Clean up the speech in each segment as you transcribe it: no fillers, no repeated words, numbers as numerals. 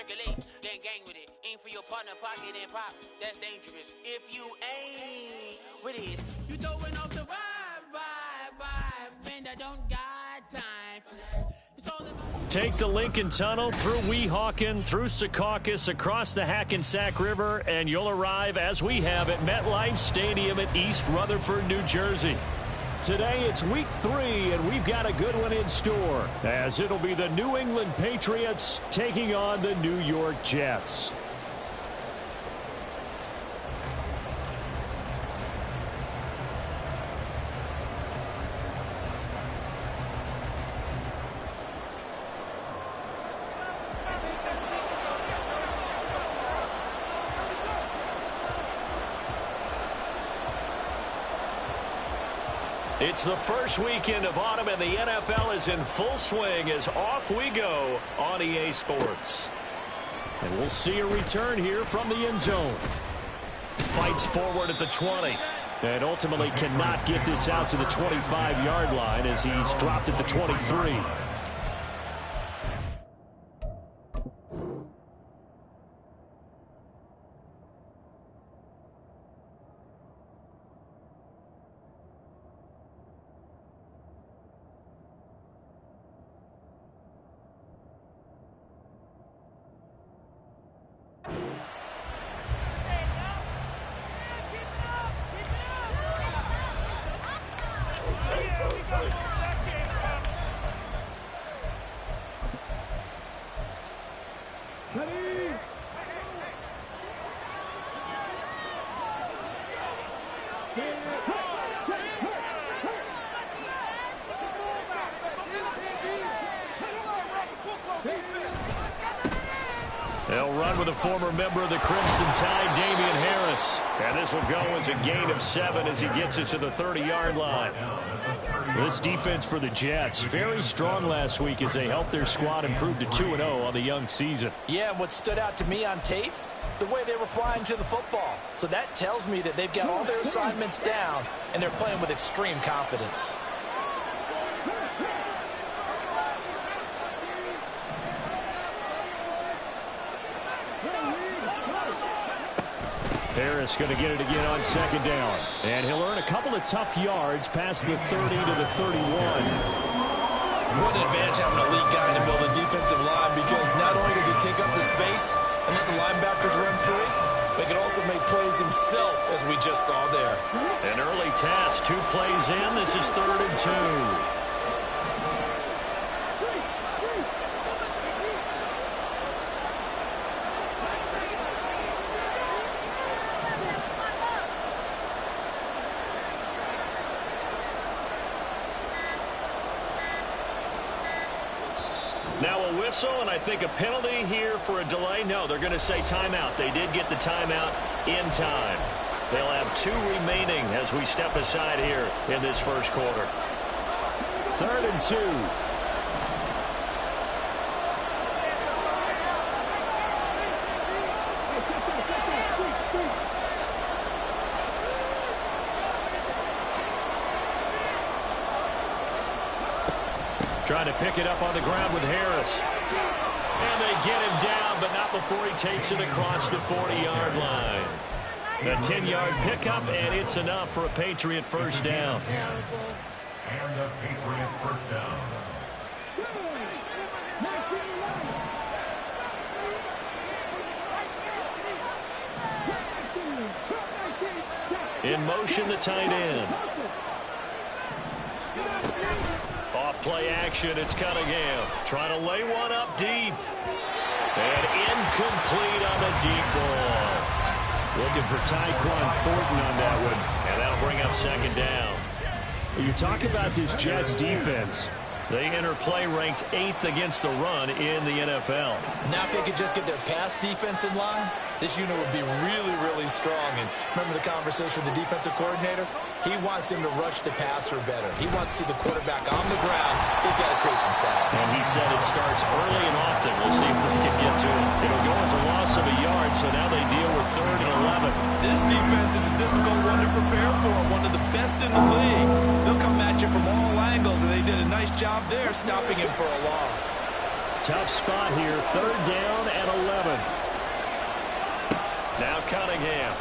circulate, then gang with it. Aim for your partner, pocket and pop. That's dangerous. If you ain't with it, you throwing off the vibe. Man, I don't got time for that. It's all about... Take the Lincoln Tunnel through Weehawken, through Secaucus, across the Hackensack River, and you'll arrive, as we have, at MetLife Stadium at East Rutherford, New Jersey. Today it's week 3, and we've got a good one in store, as it'll be the New England Patriots taking on the New York Jets. It's the first weekend of autumn, and the NFL is in full swing as off we go on EA Sports. And we'll see a return here from the end zone. Fights forward at the 20. And ultimately cannot get this out to the 25-yard line as he's dropped at the 23. They'll run with a former member of the Crimson Tide, Damian Harris. And this will go as a gain of 7 as he gets it to the 30-yard line. This defense for the Jets, very strong last week as they helped their squad improve to 2-0 on the young season. Yeah, and what stood out to me on tape, the way they were flying to the football. So that tells me that they've got all their assignments down, and they're playing with extreme confidence. Harris going to get it again on second down. And he'll earn a couple of tough yards past the 30 to the 31. What an advantage having a lead guy in the middle of the defensive line, because not only does he take up the space and let the linebackers run free, but he can also make plays himself, as we just saw there. An early task, 2 plays in. This is 3rd and 2. Now a whistle, and I think a penalty here for a delay. No, they're going to say timeout. They did get the timeout in time. They'll have 2 remaining as we step aside here in this first quarter. 3rd and 2. Trying to pick it up on the ground with Harris. And they get him down, but not before he takes it across the 40-yard line. A 10-yard pickup, and it's enough for a Patriot first down. And a Patriot first down. In motion, the tight end. Off-play action, it's Cunningham. Trying to lay one up deep. And incomplete on the deep ball. Looking for Tyquan Thornton on that one. And that'll bring up second down. You talk about this Jets defense. They enter play ranked 8th against the run in the NFL. Now if they could just get their pass defense in line, this unit would be really, really strong. And remember the conversation with the defensive coordinator? He wants him to rush the passer better. He wants to see the quarterback on the ground. They've got to create some sacks. And he said it starts early and often. We'll see if they can get to it. It'll go as a loss of a yard, so now they deal with 3rd and 11. This defense is a difficult one to prepare for. One of the best in the league. They'll come at you from all angles, and they did a nice job there stopping him for a loss. Tough spot here. 3rd down and 11. Now Cunningham.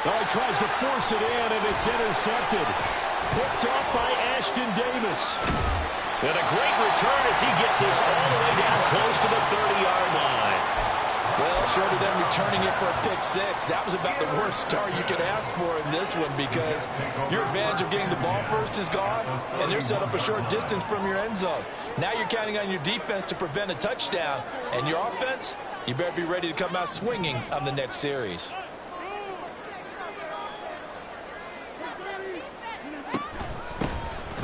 Oh, he tries to force it in, and it's intercepted. Picked up by Ashton Davis. And a great return as he gets this all the way down close to the 30-yard line. Well, short of them returning it for a pick six, that was about the worst start you could ask for in this one, because your advantage of getting the ball first is gone, and they're set up a short distance from your end zone. Now you're counting on your defense to prevent a touchdown, and your offense, you better be ready to come out swinging on the next series.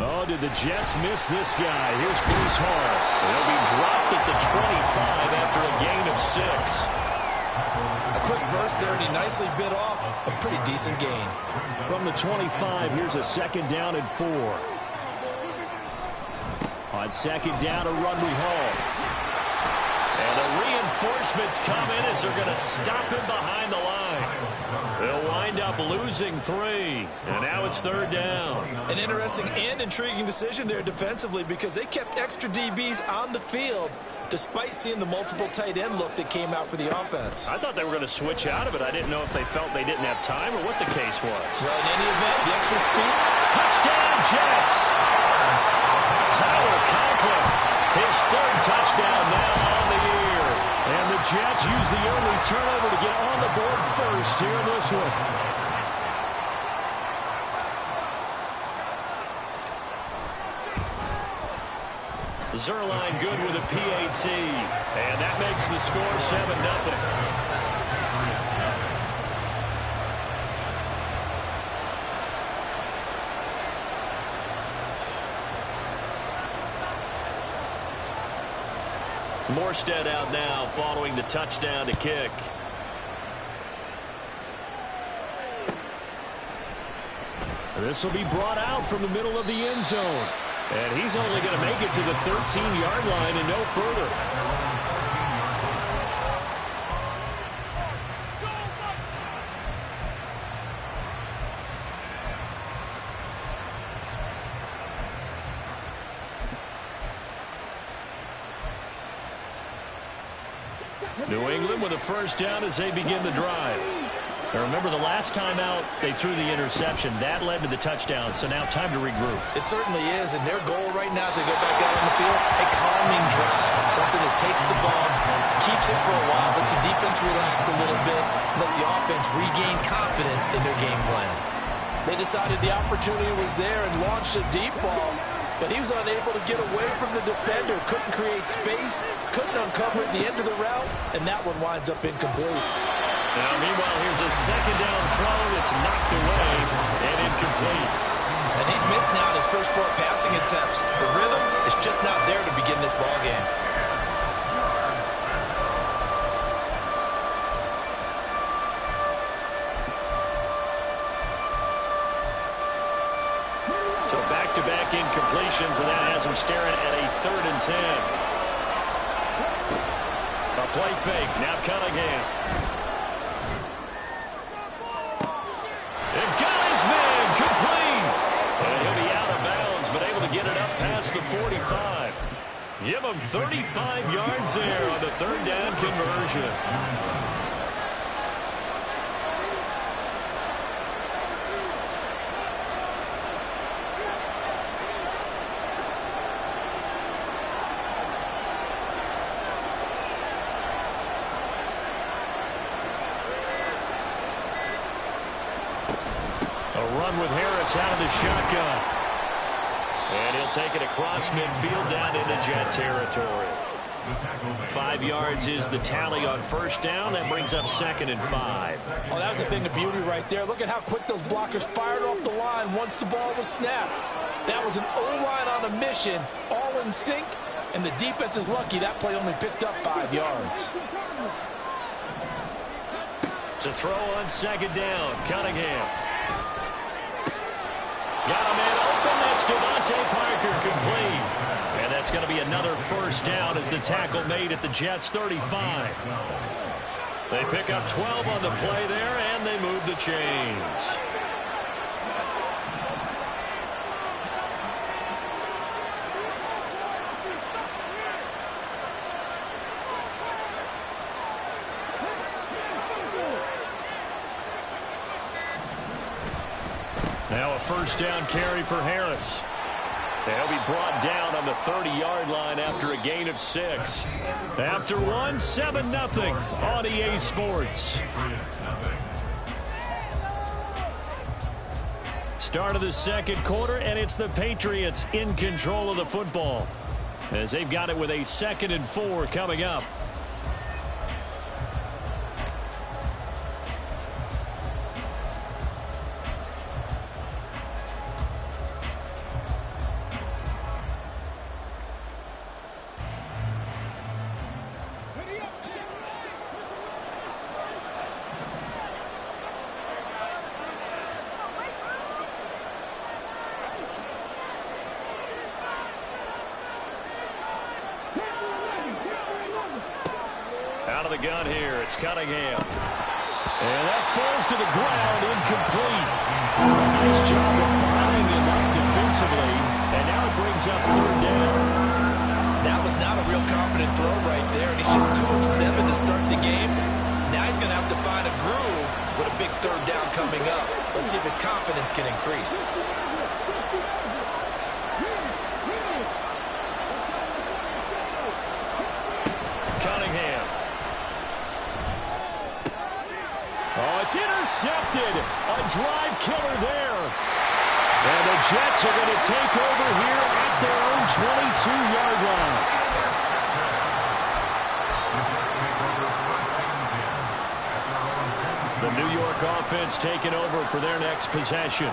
Oh, did the Jets miss this guy? Here's Bruce Hall. He'll be dropped at the 25 after a gain of 6. A quick burst there, and he nicely bit off a pretty decent gain. From the 25, here's a 2nd down and 4. On 2nd down, a run we haul. And the reinforcements come in as they're going to stop him behind the line. They'll wind up losing 3. And now it's 3rd down. An interesting and intriguing decision there defensively, because they kept extra DBs on the field despite seeing the multiple tight end look that came out for the offense. I thought they were going to switch out of it. I didn't know if they felt they didn't have time or what the case was. Well, in any event, the extra speed. Touchdown, Jets! Tyler Conklin, his 3rd touchdown now on the year. And the Jets use the early turnover to get on the board first here in this one. Zerline good with a PAT. And that makes the score 7-0. Morstead out now following the touchdown to kick. This will be brought out from the middle of the end zone. And he's only going to make it to the 13-yard line and no further. New England with a 1st down as they begin the drive. Now remember, the last time out, they threw the interception. That led to the touchdown, so now time to regroup. It certainly is, and their goal right now as they go back out on the field, a calming drive, something that takes the ball, keeps it for a while, lets the defense relax a little bit, lets the offense regain confidence in their game plan. They decided the opportunity was there and launched a deep ball, but he was unable to get away from the defender, couldn't create space, couldn't uncover at the end of the route, and that one winds up incomplete. Now, meanwhile, here's a 2nd down throw that's knocked away and incomplete. And he's missed now his first 4 passing attempts. The rhythm is just not there to begin this ball game. So back-to-back incompletions, and that has him staring at a 3rd and 10. A play fake. Now Cunningham. And he'll be out of bounds, but able to get it up past the 45. Give him 35 yards there on the 3rd down conversion. With Harris out of the shotgun. And he'll take it across midfield down into Jet territory. 5 yards is the tally on 1st down. That brings up 2nd and 5. Oh, that was a thing of beauty right there. Look at how quick those blockers fired off the line once the ball was snapped. That was an O-line on a mission, all in sync, and the defense is lucky that play only picked up 5 yards. To throw on 2nd down, Cunningham. Got a man open. That's Devontae Parker complete. And that's going to be another 1st down as the tackle made at the Jets' 35. They pick up 12 on the play there, and they move the chains. first down carry for Harris. He'll be brought down on the 30-yard line after a gain of 6. After one, 7-0 on EA Sports. Start of the second quarter, and it's the Patriots in control of the football as they've got it with a 2nd and 4 coming up. Out of the gun here, it's Cunningham. And that falls to the ground, incomplete. Nice job of buying him up defensively, and now it brings up 3rd down. That was not a real confident throw right there, and he's just 2 of 7 to start the game. Now he's going to have to find a groove with a big 3rd down coming up. Let's see if his confidence can increase. Cunningham. Oh, it's intercepted. A drive killer there. And the Jets are going to take over here at their own 22-yard line. The New York offense taking over for their next possession.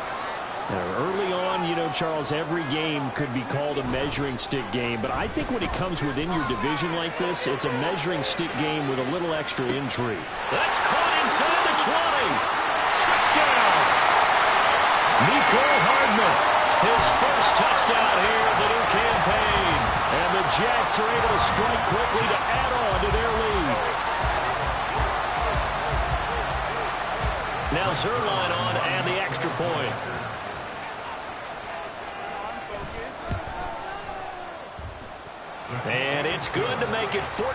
Now, early on, you know, Charles, every game could be called a measuring stick game. But I think when it comes within your division like this, it's a measuring stick game with a little extra intrigue. That's caught inside the 20. Touchdown! Nico Hardman, his first touchdown here of the new campaign. And the Jets are able to strike quickly to add on to their lead. Now Zerline on and the extra point. And it's good to make it 14-0.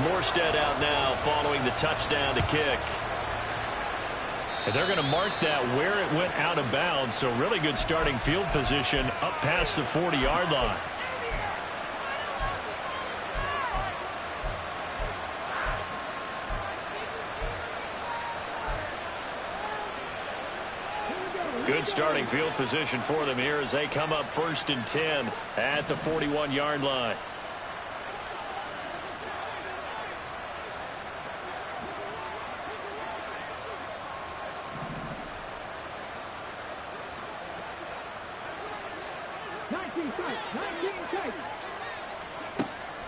Morstead out now following the touchdown to kick. And they're going to mark that where it went out of bounds, so really good starting field position up past the 40-yard line. Good starting field position for them here as they come up 1st and 10 at the 41-yard line.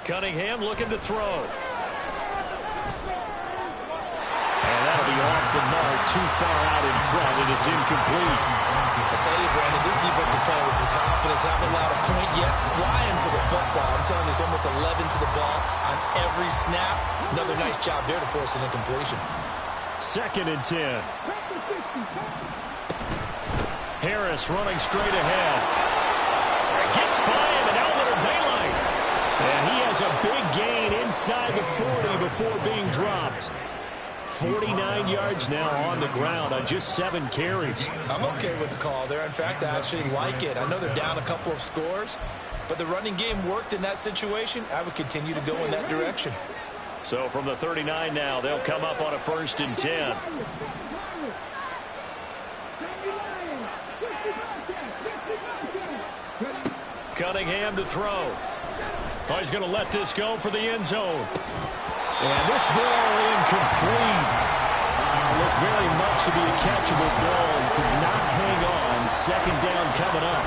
Cunningham looking to throw. And that'll be off the mark, too far out in front, and it's incomplete. I tell you, Brandon, this defense is playing with some confidence. Haven't allowed a point yet. Flying to the football. I'm telling you, there's almost 11 to the ball on every snap. Another nice job there to force an incompletion. 2nd and 10. Harris running straight ahead. Gets by him, and out a little daylight. And he has a big gain inside the 40 before being dropped. 49 yards now on the ground on just 7 carries. I'm okay with the call there. In fact, I actually like it. I know they're down a couple of scores, but the running game worked in that situation. I would continue to go in that direction. So from the 39 now, they'll come up on a 1st and 10. Cunningham to throw. Oh, he's going to let this go for the end zone. And this ball incomplete. Looked very much to be a catchable ball and could not hang on. 2nd down coming up.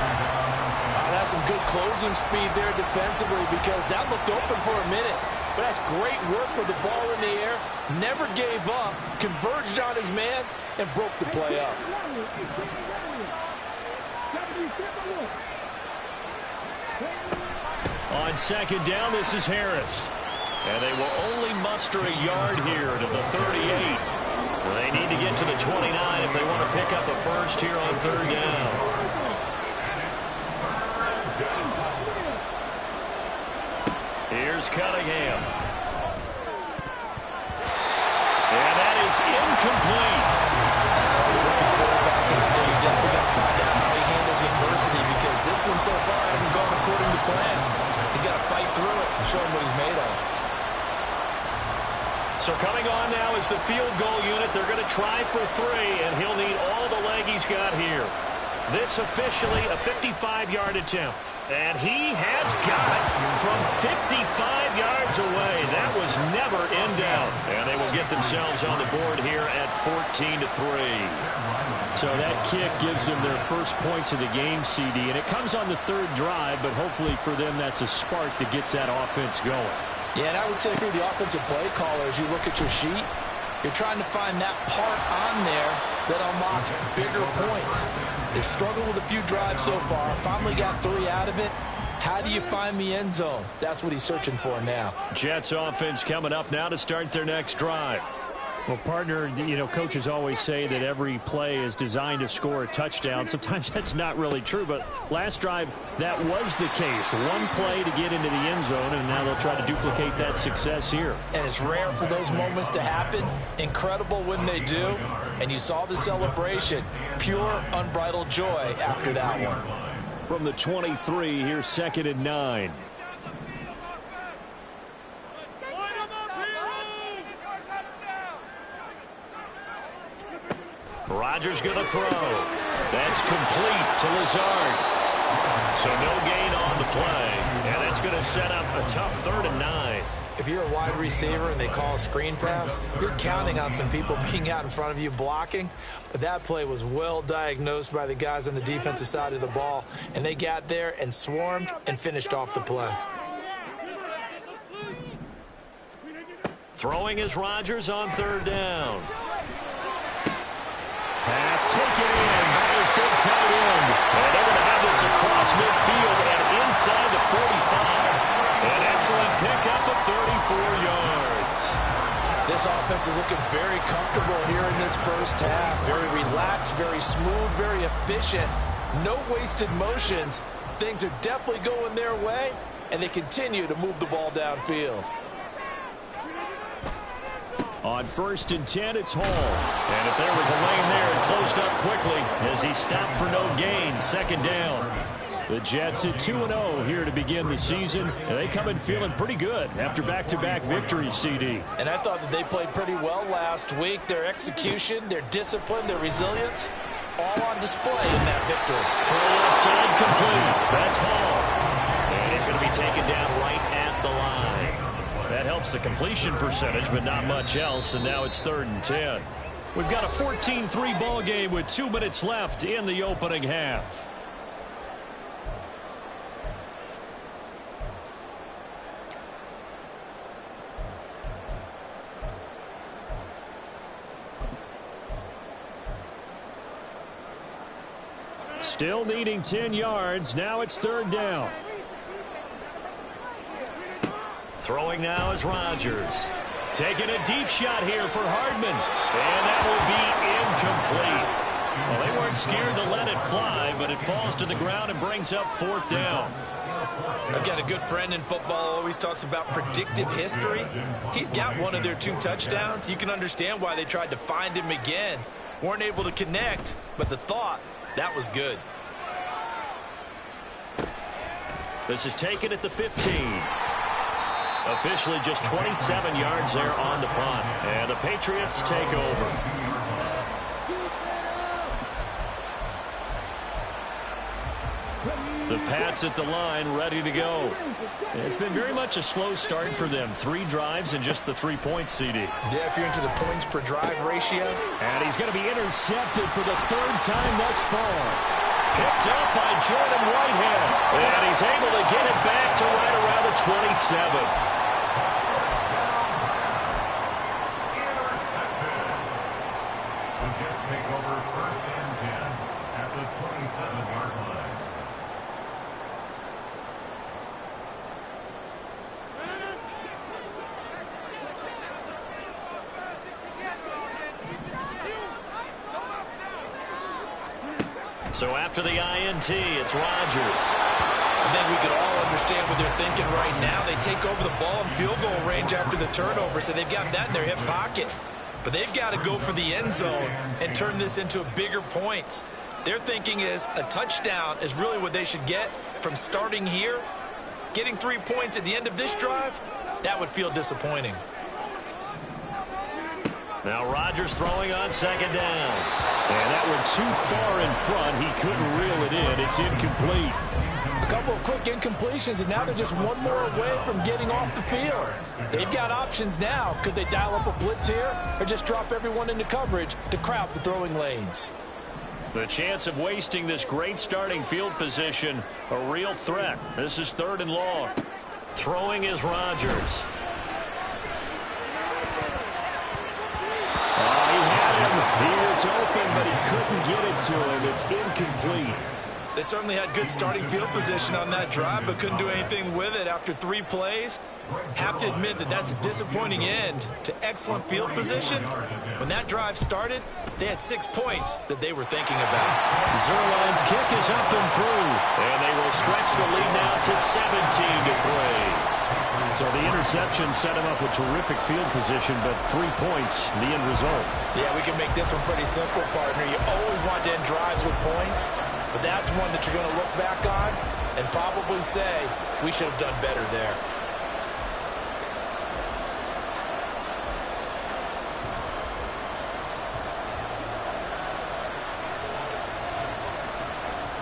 That's some good closing speed there defensively because that looked open for a minute. But that's great work with the ball in the air. Never gave up. Converged on his man and broke the play up. On 2nd down, this is Harris. And they will only muster a yard here to the 38. They need to get to the 29 if they want to pick up a first here on 3rd down. Here's Cunningham. incomplete. Rookie quarterback in the day, you definitely got to find out how he handles adversity, because this one so far hasn't gone according to plan. He's got to fight through it and show him what he's made of. So coming on now is the field goal unit. They're going to try for 3, and he'll need all the leg he's got here. This officially a 55-yard attempt. And he has got it from 55 yards away. That was never in doubt. And they will get themselves on the board here at 14-3. So that kick gives them their first points of the game, CD. And it comes on the 3rd drive, but hopefully for them that's a spark that gets that offense going. Yeah, and I would say if you're the offensive play caller, as you look at your sheet, you're trying to find that part on there that unlocks bigger points. They've struggled with a few drives so far. Finally got 3 out of it. How do you find the end zone? That's what he's searching for now. Jets offense coming up now to start their next drive. Well, partner, coaches always say that every play is designed to score a touchdown. Sometimes that's not really true, but last drive, that was the case. One play to get into the end zone, and now they'll try to duplicate that success here. And it's rare for those moments to happen. Incredible when they do. And you saw the celebration. Pure, unbridled joy after that one. From the 23, here's 2nd and 9. Rodgers going to throw. That's complete to Lazard. So no gain on the play. And it's going to set up a tough 3rd and 9. If you're a wide receiver and they call a screen pass, you're counting on some people being out in front of you blocking. But that play was well diagnosed by the guys on the defensive side of the ball. And they got there and swarmed and finished off the play. Throwing is Rodgers on 3rd down. Pass taken in by his big tight end. And they're going to have this across midfield and inside the 45. An excellent pickup of 34 yards. This offense is looking very comfortable here in this first half. Very relaxed, very smooth, very efficient. No wasted motions. Things are definitely going their way, and they continue to move the ball downfield. On 1st and 10, it's Hall. And if there was a lane there, it closed up quickly as he stopped for no gain. 2nd down. The Jets at 2-0 here to begin the season. And they come in feeling pretty good after back-to-back victories, CD. And I thought that they played pretty well last week. Their execution, their discipline, their resilience, all on display in that victory. Throw left side complete. That's Hall. And he's going to be taken down right at the line. That helps the completion percentage, but not much else. And now it's 3rd and 10. We've got a 14-3 ball game with 2 minutes left in the opening half. Still needing 10 yards. Now it's 3rd down. Throwing now is Rodgers. Taking a deep shot here for Hardman. And that will be incomplete. Well, they weren't scared to let it fly, but it falls to the ground and brings up 4th down. I've got a good friend in football, always talks about predictive history. He's got one of their 2 touchdowns. You can understand why they tried to find him again. Weren't able to connect, but the thought, that was good. This is taken at the 15. Officially just 27 yards there on the punt. And the Patriots take over. The Pats at the line, ready to go. It's been very much a slow start for them. 3 drives and just the 3 points, CD. Yeah, if you're into the points per drive ratio. And he's going to be intercepted for the 3rd time thus far. Picked up by Jordan Whitehead. And he's able to get it back to right around the 27. So after the INT, it's Rodgers. I think we could all understand what they're thinking right now. They take over the ball in field goal range after the turnover, so they've got that in their hip pocket. but they've got to go for the end zone and turn this into a bigger points. Their thinking is a touchdown is really what they should get from starting here. Getting 3 points at the end of this drive, that would feel disappointing. Now Rodgers throwing on second down. And that went too far in front. He couldn't reel it in. It's incomplete. A couple of quick incompletions, and now they're just one more away from getting off the field. They've got options now. Could they dial up a blitz here or just drop everyone into coverage to crowd the throwing lanes? The chance of wasting this great starting field position, a real threat. This is 3rd and long. Throwing is Rodgers. He had him. He was open, but he couldn't get it to him. It's incomplete. They certainly had good starting field position on that drive, but couldn't do anything with it after 3 plays. Have to admit that that's a disappointing end to excellent field position. When that drive started, they had 6 points that they were thinking about. Zerline's kick is up and through, and they will stretch the lead now to 17-3. So the interception set him up with terrific field position, but 3 points, the end result. Yeah, we can make this one pretty simple, partner. You always want to end drives with points, but that's one that you're going to look back on and probably say, we should have done better there.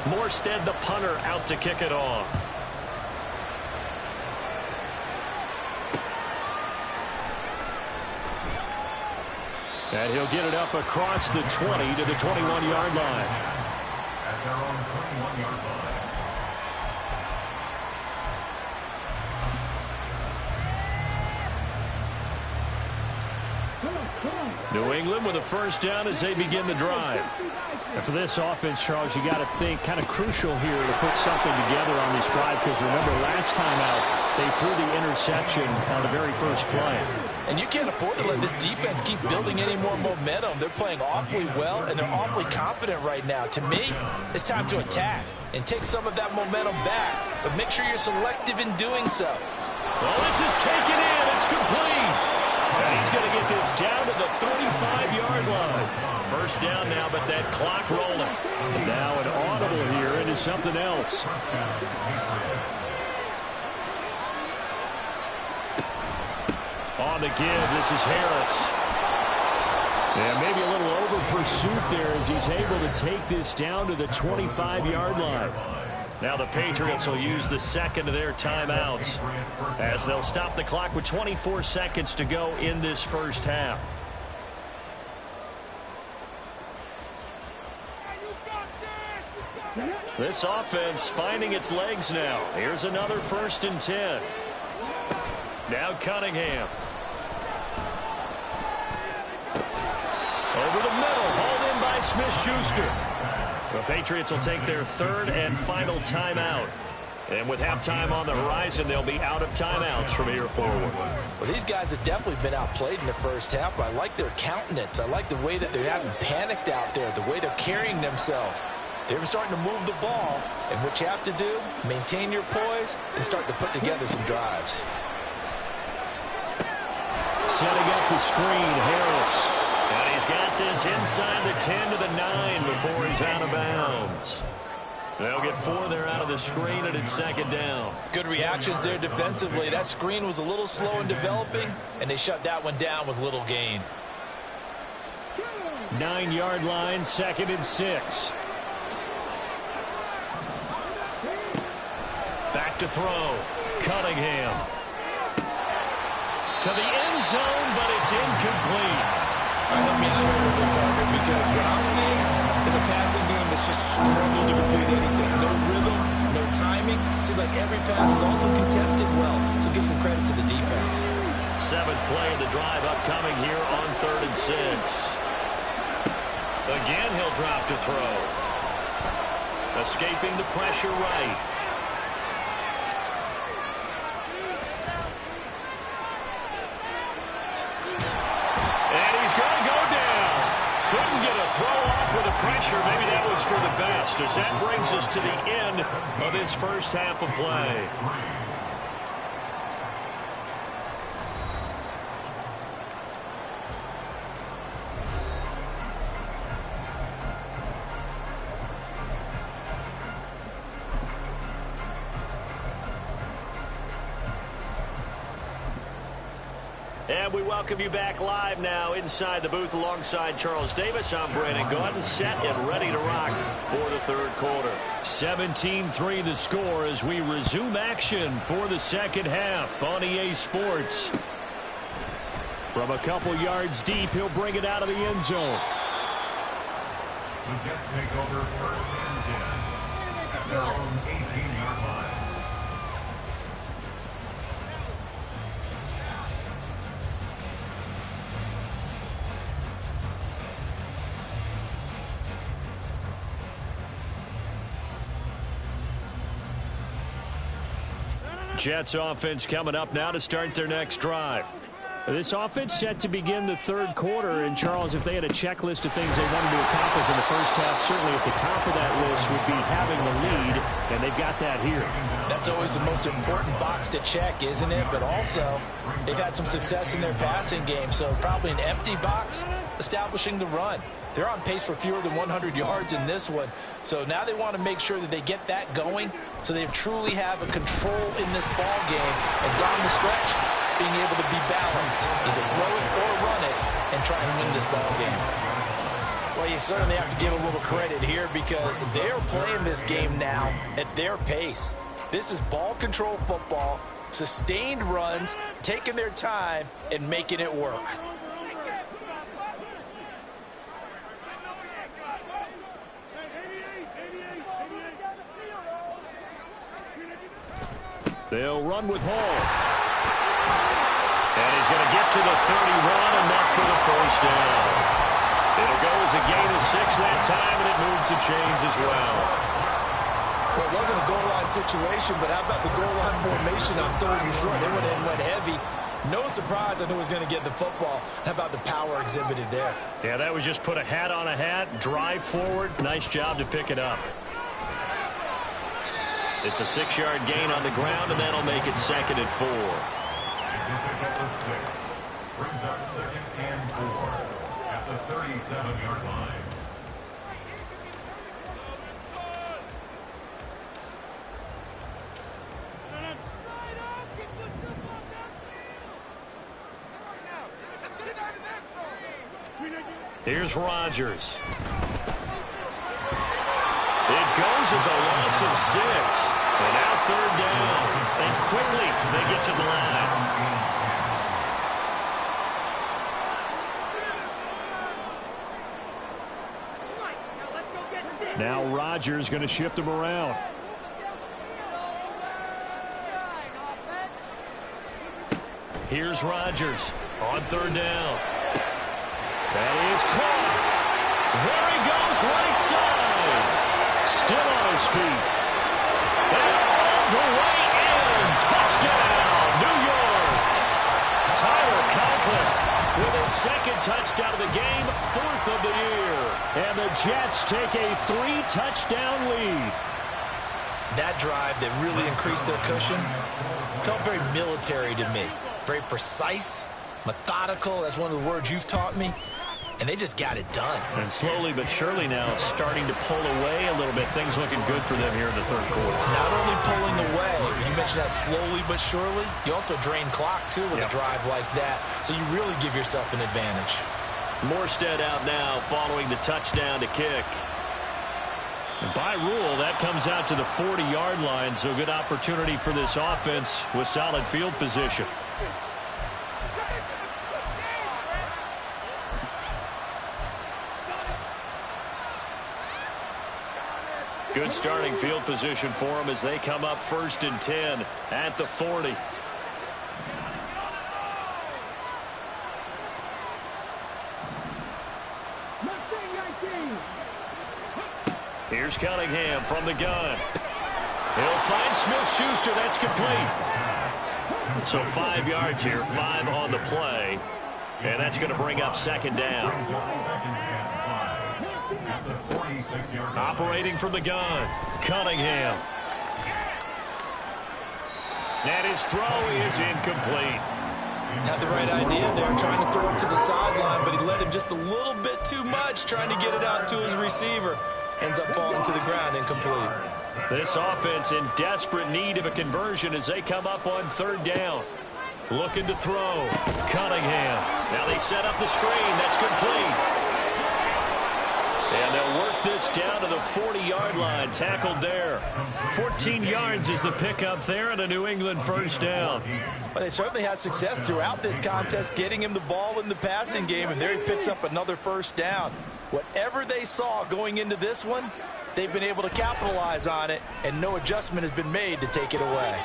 Morstead, the punter, out to kick it off. And he'll get it up across the 20 to the 21-yard line. At their own 21-yard line. New England with a first down as they begin the drive. And for this offense, Charles, you got to think kind of crucial here to put something together on this drive, because remember last time out they threw the interception on the very first play. And you can't afford to let this defense keep building any more momentum. They're playing awfully well, and they're awfully confident right now. To me, it's time to attack and take some of that momentum back, but make sure you're selective in doing so. Well, this is taken in. It's complete. And he's going to get this down to the 35-yard line. First down now, but that clock rolling. And now an audible here into something else. On the give, this is Harris. And maybe a little over pursuit there as he's able to take this down to the 25-yard line. Now the Patriots will use the second of their timeouts as they'll stop the clock with 24 seconds to go in this first half. This offense finding its legs now. Here's another 1st and 10. Now Cunningham. Over the middle, hauled in by Smith-Schuster. The Patriots will take their 3rd and final timeout. And with halftime on the horizon, they'll be out of timeouts from here forward. Well, these guys have definitely been outplayed in the first half, but I like their countenance. I like the way that they haven't panicked out there, the way they're carrying themselves. They're starting to move the ball, and what you have to do, maintain your poise and start to put together some drives. Setting up the screen, Harris. And he's got this inside the 10 to the 9 before he's out of bounds. They'll get 4 there out of the screen, and it's second down. Good reactions there defensively. That screen was a little slow in developing, and they shut that one down with little gain. 9-yard line, 2nd and 6. Back to throw. Cunningham. To the end zone, but it's incomplete. Help me out here a little bit, partner, because what I'm seeing is a passing game that's just struggled to complete anything. No rhythm, no timing. Seems like every pass is also contested well, so give some credit to the defense. 7th play of the drive upcoming here on 3rd and 6. Again, he'll drop to throw. Escaping the pressure right. Couldn't get a throw off with the pressure. Maybe that was for the best, as that brings us to the end of this first half of play. And we welcome you back live now inside the booth alongside Charles Davis. I'm Brandon Gaudin, set and ready to rock for the third quarter. 17-3 the score as we resume action for the second half on EA Sports. From a couple yards deep, he'll bring it out of the end zone. The Jets take over first and 10 at their own 18-yard line. Jets offense coming up now to start their next drive. This offense set to begin the third quarter. And, Charles, if they had a checklist of things they wanted to accomplish in the first half, certainly at the top of that list would be having the lead, and they've got that here. That's always the most important box to check, isn't it? But also, they've had some success in their passing game, so probably an empty box establishing the run. They're on pace for fewer than 100 yards in this one, so now they want to make sure that they get that going so they truly have a control in this ball game, and down the stretch, being able to be balanced, either throw it or run it, and try and win this ball game. Well, you certainly have to give a little credit here because they're playing this game now at their pace. This is ball control football, sustained runs, taking their time, and making it work. They'll run with Hall. And he's going to get to the 31, enough for the first down. It'll go as a gain of 6 that time, and it moves the chains as well. Well, it wasn't a goal line situation, but how about the goal line formation on 3rd and short? They went in and went heavy. No surprise I knew he was going to get the football. How about the power exhibited there? Yeah, that was just put a hat on a hat, drive forward. Nice job to pick it up. It's a 6-yard gain on the ground, and that'll make it 2nd and 4. Brings up 2nd and 4 at the 37-yard line. Here's Rodgers. It goes as a loss of 6. And now 3rd down. And quickly they get to the line. Now Rodgers going to shift him around. Here's Rodgers on 3rd down. That is caught. There he goes, right side. Still on his feet. And all the way in. Touchdown, New York. Tyler Conklin with his 2nd touchdown of the game, 4th of the year. And the Jets take a 3-touchdown lead. That drive that really increased their cushion felt very military to me. Very precise, methodical. That's one of the words you've taught me. And they just got it done. And slowly but surely now it's starting to pull away a little bit. Things looking good for them here in the 3rd quarter. Not only pulling away, but you mentioned that slowly but surely. You also drain clock, too, with a drive like that. So you really give yourself an advantage. Morstead out now following the touchdown to kick. And by rule, that comes out to the 40-yard line. So good opportunity for this offense with solid field position. Good starting field position for them as they come up 1st and 10 at the 40. Here's Cunningham from the gun. He'll find Smith-Schuster. That's complete. So 5 yards here, 5 on the play. And that's going to bring up 2nd down. Operating from the gun, Cunningham. And his throw is incomplete. Had the right idea there, trying to throw it to the sideline, but he let him just a little bit too much, trying to get it out to his receiver. Ends up falling to the ground, incomplete. This offense in desperate need of a conversion as they come up on 3rd down. Looking to throw. Cunningham. Now they set up the screen. That's complete. And they'll work this down to the 40-yard line. Tackled there. 14 yards is the pickup there and a New England first down. Well, they certainly had success throughout this contest getting him the ball in the passing game, and there he picks up another first down. Whatever they saw going into this one, they've been able to capitalize on it, and no adjustment has been made to take it away.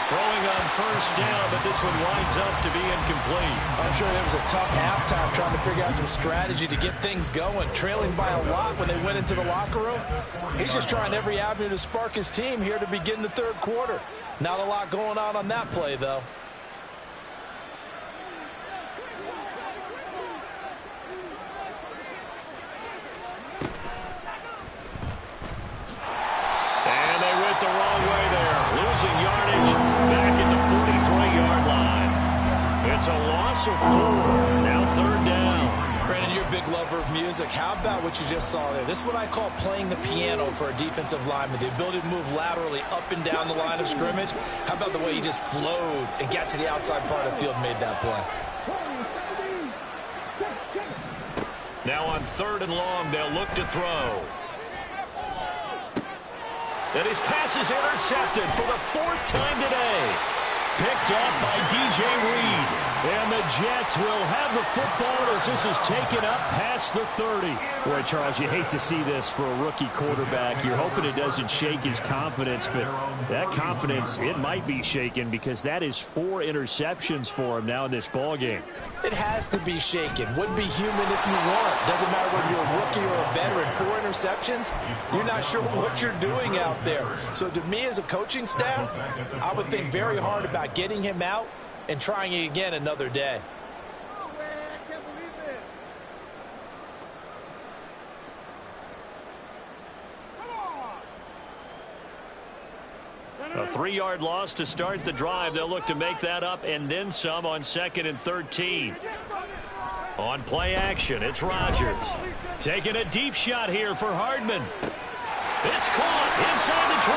Throwing on first down, but this one winds up to be incomplete. I'm sure there was a tough halftime trying to figure out some strategy to get things going. Trailing by a lot when they went into the locker room. He's just trying every avenue to spark his team here to begin the third quarter. Not a lot going on that play, though. And they went the wrong way there. Losing yardage back at the 43-yard line. It's a loss of 4. Now third down. Brandon, you're a big lover of music. How about what you just saw there? This is what I call playing the piano for a defensive lineman. The ability to move laterally up and down the line of scrimmage. How about the way he just flowed and got to the outside part of the field and made that play? Now on third and long, they'll look to throw. And his pass is intercepted for the 4th time today. Picked up by DJ Reed. And the Jets will have the football as this is taken up past the 30. Boy, Charles, you hate to see this for a rookie quarterback. You're hoping it doesn't shake his confidence, but that confidence, it might be shaken because that is 4 interceptions for him now in this ball game. It has to be shaken. Wouldn't be human if you weren't. Doesn't matter whether you're a rookie or a veteran. 4 interceptions, you're not sure what you're doing out there. So to me as a coaching staff, I would think very hard about getting him out and trying it again another day. A 3-yard loss to start the drive. They'll look to make that up and then some on 2nd and 13. On play action, it's Rodgers. Taking a deep shot here for Hardman. It's caught inside the 25.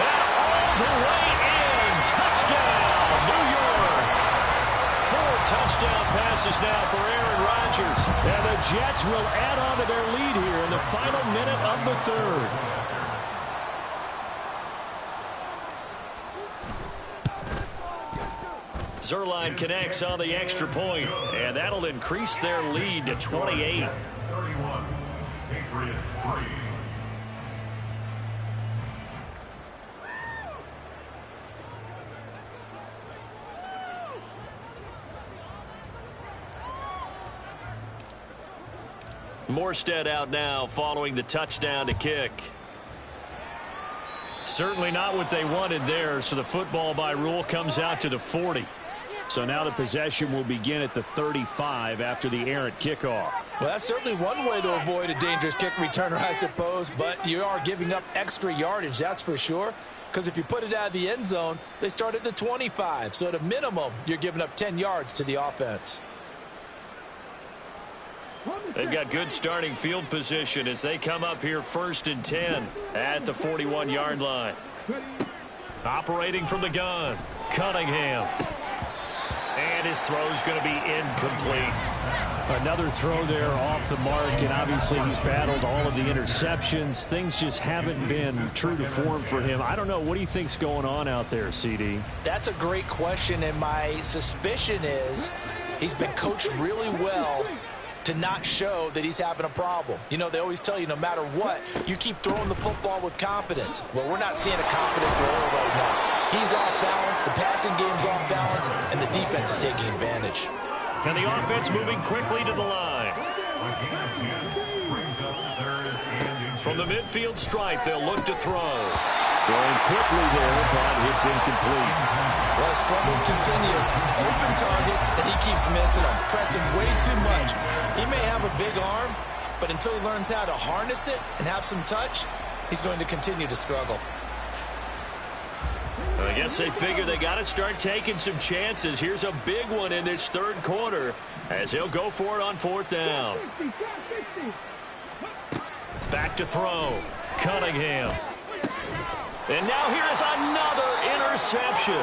And all the way in. Touchdown, New York. 4 touchdown passes now for Aaron Rodgers. And the Jets will add on to their lead here in the final minute of the 3rd. Zerline connects on the extra point, and that'll increase their lead to 28. 31. Patriots 3. Morstead out now following the touchdown to kick. Certainly not what they wanted there, so the football by rule comes out to the 40. So now the possession will begin at the 35 after the errant kickoff. Well, that's certainly one way to avoid a dangerous kick returner, I suppose, but you are giving up extra yardage, that's for sure. Because if you put it out of the end zone, they start at the 25. So at a minimum, you're giving up 10 yards to the offense. They've got good starting field position as they come up here 1st and 10 at the 41-yard line. Operating from the gun, Cunningham. And his throw's going to be incomplete. Another throw there off the mark, and obviously he's battled all of the interceptions. Things just haven't been true to form for him. I don't know. What do you think's going on out there, CD? That's a great question, and my suspicion is he's been coached really well to not show that he's having a problem. You know, they always tell you no matter what, you keep throwing the football with confidence. Well, we're not seeing a confident thrower right now. He's off balance, the passing game's off balance, and the defense is taking advantage. And the offense moving quickly to the line. From the midfield stripe, they'll look to throw. Going quickly there, but it's incomplete. Well, struggles continue. Open targets, and he keeps missing them. Pressing way too much. He may have a big arm, but until he learns how to harness it and have some touch, he's going to continue to struggle. I guess they figure they got to start taking some chances. Here's a big one in this 3rd quarter as he'll go for it on 4th down. Back to throw. Cunningham. And now here is another interception.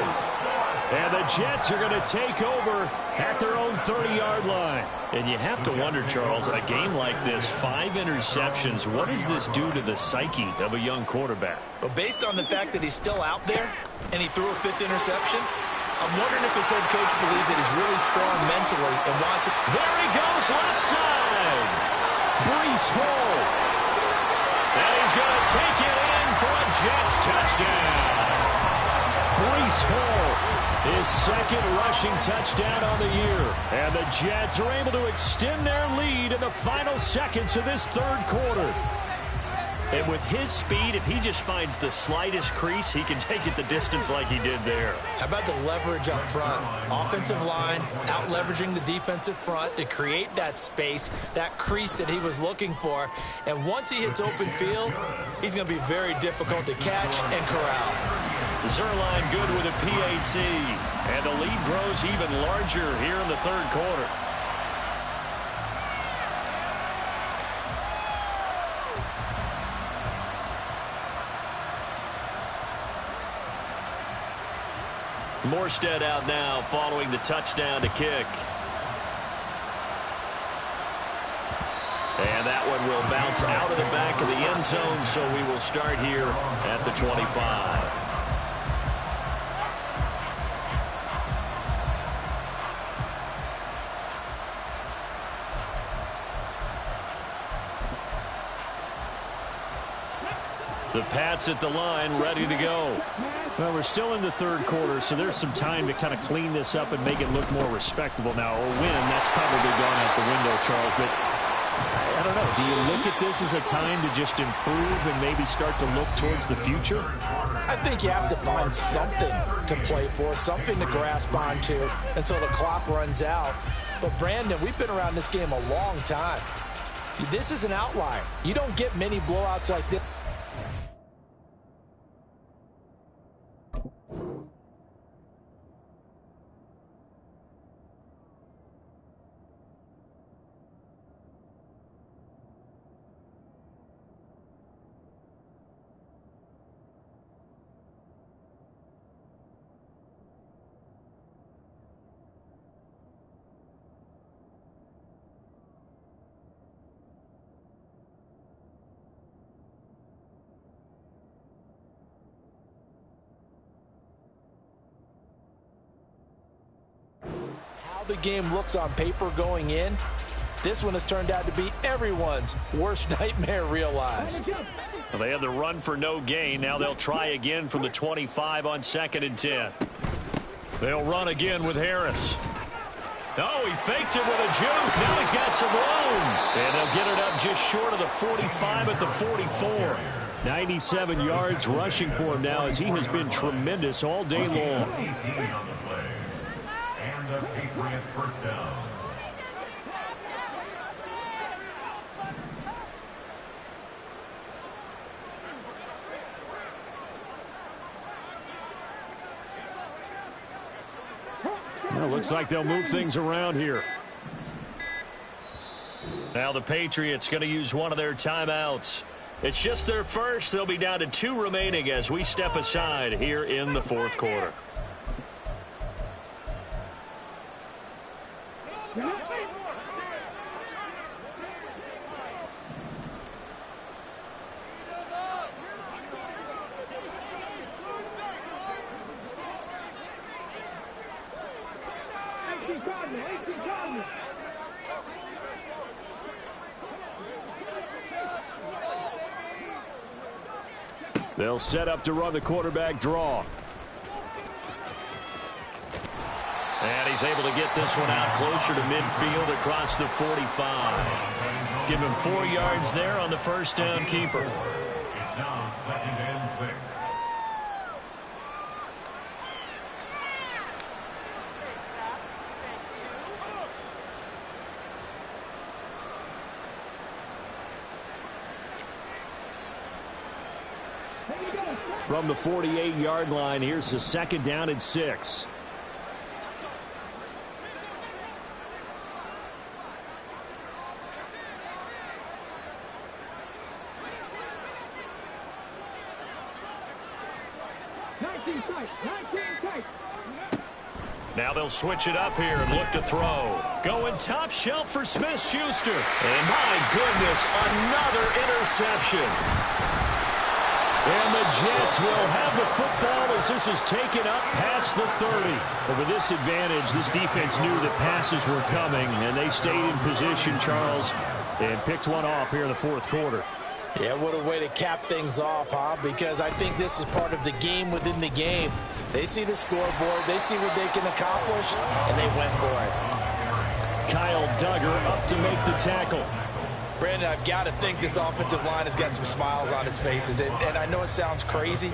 And the Jets are going to take over at their own 30-yard line. And you have to wonder, Charles, in a game like this, 5 interceptions, what does this do to the psyche of a young quarterback? Well, based on the fact that he's still out there and he threw a 5th interception, I'm wondering if his head coach believes that he's really strong mentally and wants it. There he goes, left side. Breece Hall. And he's going to take it in for a Jets touchdown. Breece Hall, his 2nd rushing touchdown on the year. And the Jets are able to extend their lead in the final seconds of this 3rd quarter. And with his speed, if he just finds the slightest crease, he can take it the distance like he did there. How about the leverage up front? Offensive line, out-leveraging the defensive front to create that space, that crease that he was looking for. And once he hits open field, he's going to be very difficult to catch and corral. Zerline good with a PAT. And the lead grows even larger here in the 3rd quarter. Morstead out now following the touchdown to kick. And that one will bounce out of the back of the end zone, so we will start here at the 25. The Pats at the line, ready to go. Well, we're still in the 3rd quarter, so there's some time to kind of clean this up and make it look more respectable. Now, a win, that's probably gone out the window, Charles, but I don't know. Do you look at this as a time to just improve and maybe start to look towards the future? I think you have to find something to play for, something to grasp onto until the clock runs out. But, Brandon, we've been around this game a long time. This is an outlier. You don't get many blowouts like this. The game looks on paper going in, this one has turned out to be everyone's worst nightmare realized. Well, they had the run for no gain. Now they'll try again from the 25 on 2nd and 10. They'll run again with Harris. Oh, he faked it with a juke. Now he's got some room. And they'll get it up just short of the 45 at the 44. 97 yards rushing for him now as he has been tremendous all day long. 18 on the play. And a Patriot first down. Well, looks like they'll move things around here. Now the Patriots going to use one of their timeouts. It's just their first. They'll be down to 2 remaining as we step aside here in the 4th quarter. They'll set up to run the quarterback draw. And he's able to get this one out closer to midfield across the 45. Give him 4 yards there on the first down keeper. It's now 2nd and 6. From the 48-yard line, here's the 2nd down and 6. Now they'll switch it up here and look to throw. Going top shelf for Smith-Schuster. And my goodness, another interception. And the Jets will have the football as this is taken up past the 30. But with this advantage, this defense knew that passes were coming, and they stayed in position, Charles, and picked one off here in the fourth quarter. Yeah, what a way to cap things off, huh? Because I think this is part of the game within the game. They see the scoreboard, they see what they can accomplish, and they went for it. Kyle Duggar up to make the tackle. Brandon, I've got to think this offensive line has got some smiles on its faces. And I know it sounds crazy,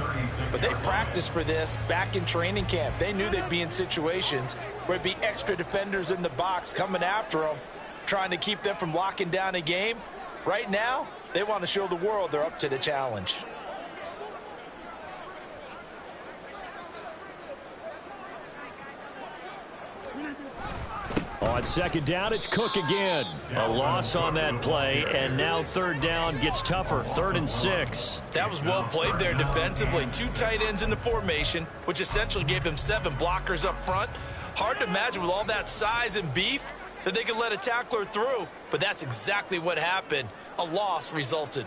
but they practiced for this back in training camp. They knew they'd be in situations where there'd be extra defenders in the box coming after them, trying to keep them from locking down a game. Right now, they want to show the world they're up to the challenge. On second down, it's Cook again. A loss on that play, and now third down gets tougher. 3rd and 6. That was well played there defensively. 2 tight ends in the formation, which essentially gave them 7 blockers up front. Hard to imagine with all that size and beef that they could let a tackler through, but that's exactly what happened. A loss resulted.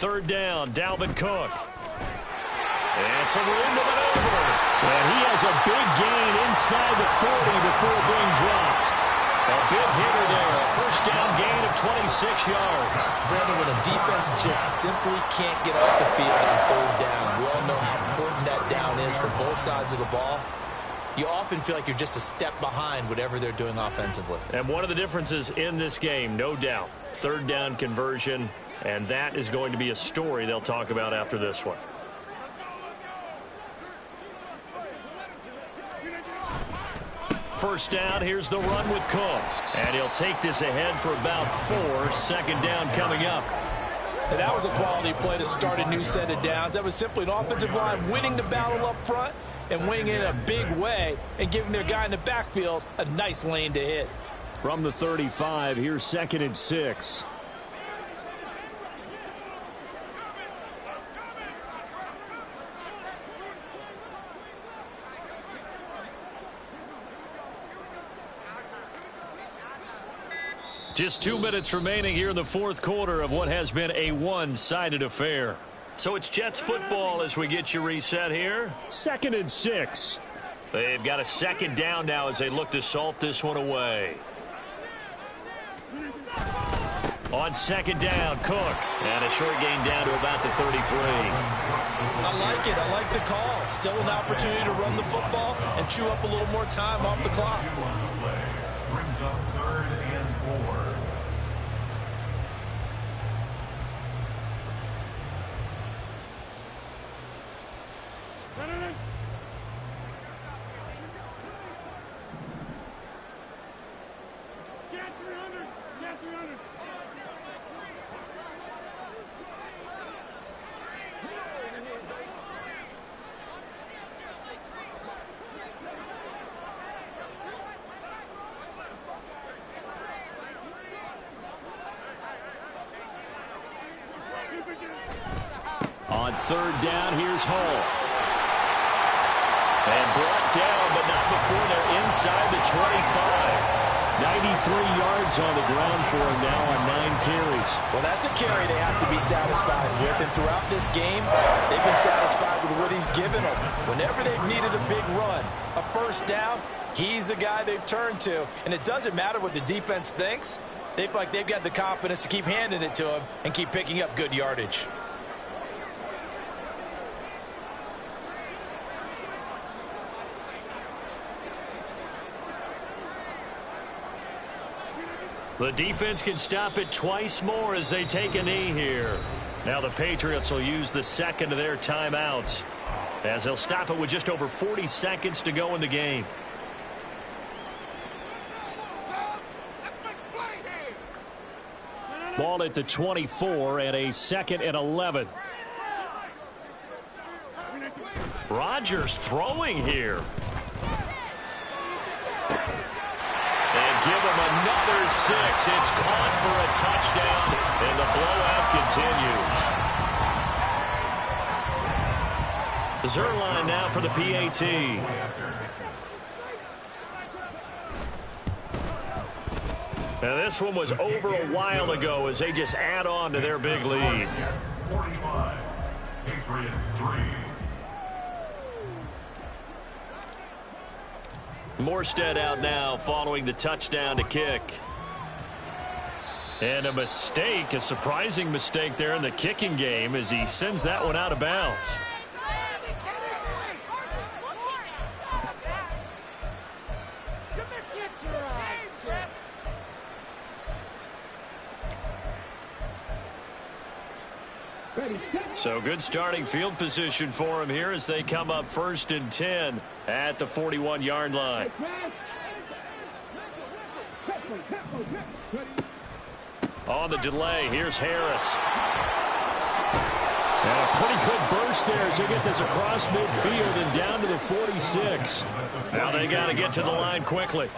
Third down, Dalvin Cook. And some room to maneuver. And he has a big gain inside the 40 before being dropped. A big hitter there. A first down gain of 26 yards. Brandon, when a defense just simply can't get off the field on third down, we all know how important that down is for both sides of the ball. You often feel like you're just a step behind whatever they're doing offensively. And one of the differences in this game, no doubt, third down conversion, and that is going to be a story they'll talk about after this one. First down, here's the run with Cook. And he'll take this ahead for about 4. Second down coming up. And that was a quality play to start a new set of downs. That was simply an offensive line winning the battle up front and winning it in a big way and giving their guy in the backfield a nice lane to hit. From the 35, here's 2nd and 6. Just 2 minutes remaining here in the fourth quarter of what has been a one-sided affair. So it's Jets football as we get you reset here. 2nd and 6. They've got a second down now as they look to salt this one away. On second down, Cook. And a short gain down to about the 33. I like it. I like the call. Still an opportunity to run the football and chew up a little more time off the clock. Brings up 3rd and 4. On third down, here's Hall. And brought down, but not before they're inside the 25. 93 yards on the ground for him now on 9 carries. Well, that's a carry they have to be satisfied with. And throughout this game, they've been satisfied with what he's given them. Whenever they've needed a big run, a first down, he's the guy they've turned to. And it doesn't matter what the defense thinks. They feel like they've got the confidence to keep handing it to him and keep picking up good yardage. The defense can stop it twice more as they take a knee here. Now the Patriots will use the second of their timeouts as they'll stop it with just over 40 seconds to go in the game. Ball at the 24 and a 2nd and 11. Rodgers throwing here. And give him another It's caught for a touchdown, and the blowout continues. Zerline now for the PAT. Now this one was over a while ago as they just add on to their big lead. 45, Patriots 3. Morstead out now following the touchdown to kick. And a mistake, a surprising mistake there in the kicking game as he sends that one out of bounds. So good starting field position for him here as they come up 1st and 10 at the 41-yard line. On the delay, here's Harris. And a pretty good burst there as they get this across midfield and down to the 46. Now they got to get to the line quickly.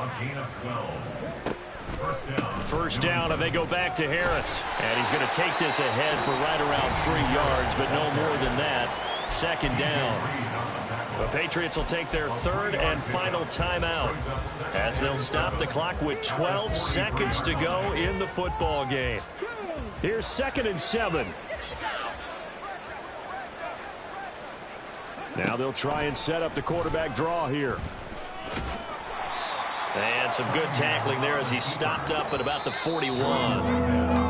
First down, and they go back to Harris. And he's going to take this ahead for right around 3 yards, but no more than that. 2nd down. The Patriots will take their 3rd and final timeout as they'll stop the clock with 12 seconds to go in the football game. Here's 2nd and 7. Now they'll try and set up the quarterback draw here. And some good tackling there as he stopped up at about the 41.